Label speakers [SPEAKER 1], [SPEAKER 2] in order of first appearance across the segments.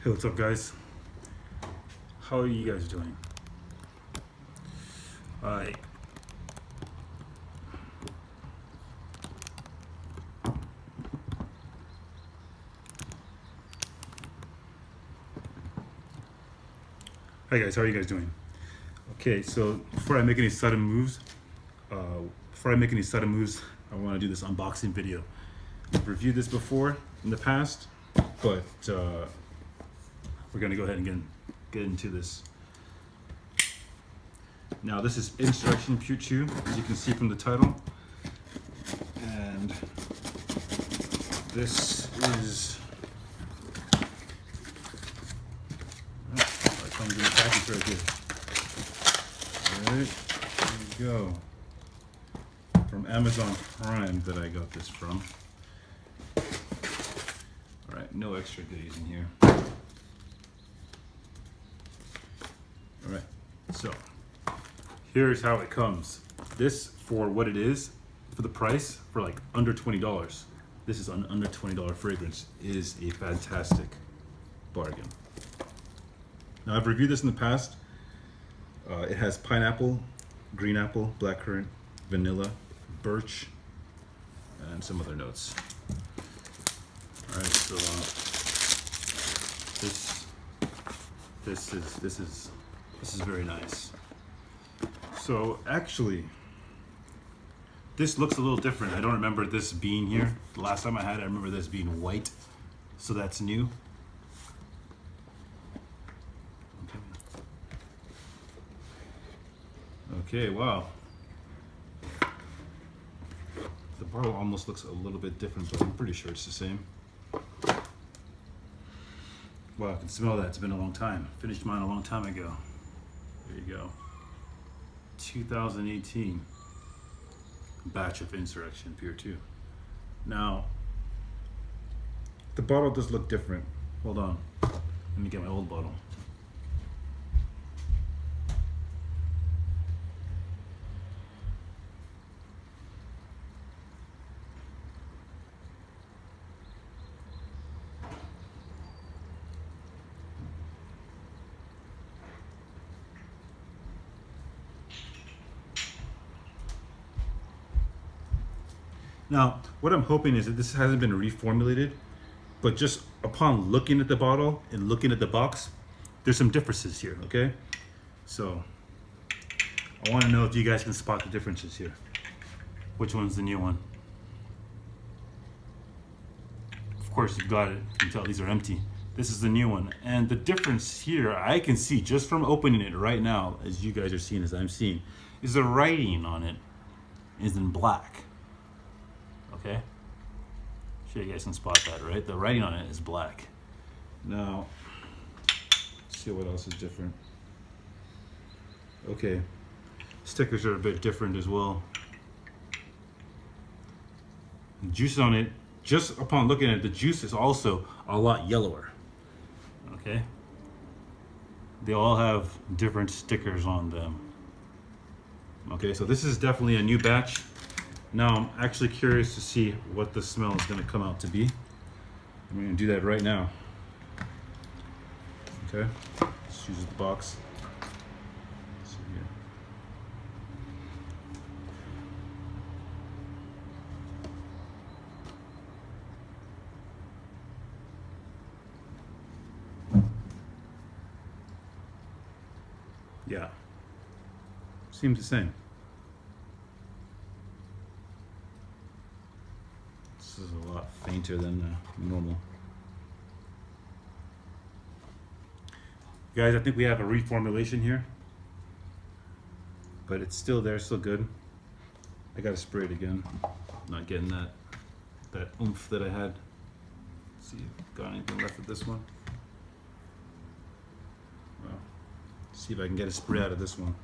[SPEAKER 1] Hey, what's up, guys? How are you guys doing? Alright. Hi guys, how are you guys doing? Okay, so before I make any sudden moves, I want to do this unboxing video. I've reviewed this before in the past, but we're gonna go ahead and get into this. Now this is Insurrection Pure, as you can see from the title, and this is. Comes in the package right here. Alright, there we go. From Amazon Prime that I got this from. Alright, no extra goodies in here. Alright, so here's how it comes. This, for what it is, for the price, for like under $20, this is an under $20 fragrance, is a fantastic bargain. Now, I've reviewed this in the past. It has pineapple, green apple, blackcurrant, vanilla, birch, and some other notes. All right, so this is very nice. So actually, this looks a little different. I don't remember this being here. The last time I had it, I remember this being white. So that's new. Okay, wow. The bottle almost looks a little bit different, but I'm pretty sure it's the same. Wow, I can smell that. It's been a long time. Finished mine a long time ago. There you go. 2018 batch of Insurrection Pure 2. Now, the bottle does look different. Hold on. Let me get my old bottle. Now, what I'm hoping is that this hasn't been reformulated, but just upon looking at the bottle and looking at the box, there's some differences here, okay? So, I want to know if you guys can spot the differences here. Which one's the new one? Of course, you've got it. You can tell these are empty. This is the new one. And the difference here, I can see just from opening it right now, as you guys are seeing, as I'm seeing, is the writing on it is in black. Okay, sure you guys can spot that, right? The writing on it is black. Now, let's see what else is different. Okay, stickers are a bit different as well. The juice on it, just upon looking at it, the juice is also a lot yellower. Okay, they all have different stickers on them. Okay, so this is definitely a new batch. Now I'm actually curious to see what the smell is going to come out to be. I'm going to do that right now. Okay, let's use the box. Let's see here. Yeah, seems the same. This is a lot fainter than normal. Guys, I think we have a reformulation here, but it's still there, still good. I gotta spray it again. Not getting that oomph that I had. Let's see if I've got anything left with this one. Well, see if I can get a spray out of this one.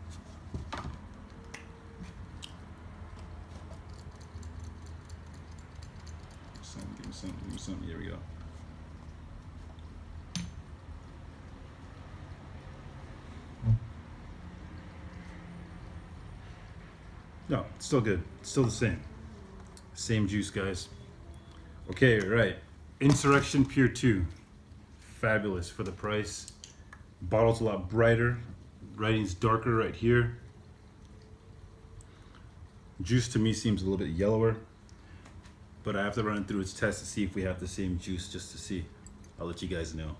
[SPEAKER 1] Give me some. Here we go. No, it's still good. It's still the same. Same juice, guys. Okay, right. Insurrection Pure 2. fabulous for the price. Bottle's a lot brighter. Writing's darker right here. Juice to me seems a little bit yellower, but I have to run through its test to see if we have the same juice, just to see. I'll let you guys know.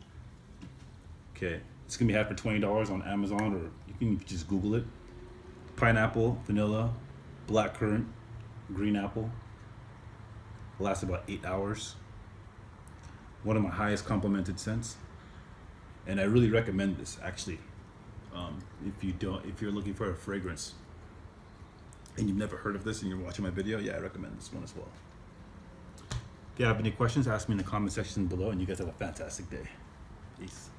[SPEAKER 1] Okay, it's gonna be had for $20 on Amazon, or you can just Google it. Pineapple, vanilla, blackcurrant, green apple. Lasts about 8 hours. One of my highest complimented scents, and I really recommend this actually. If you're looking for a fragrance and you've never heard of this and you're watching my video, yeah, I recommend this one as well. If you have any questions, ask me in the comment section below, and you guys have a fantastic day. Peace.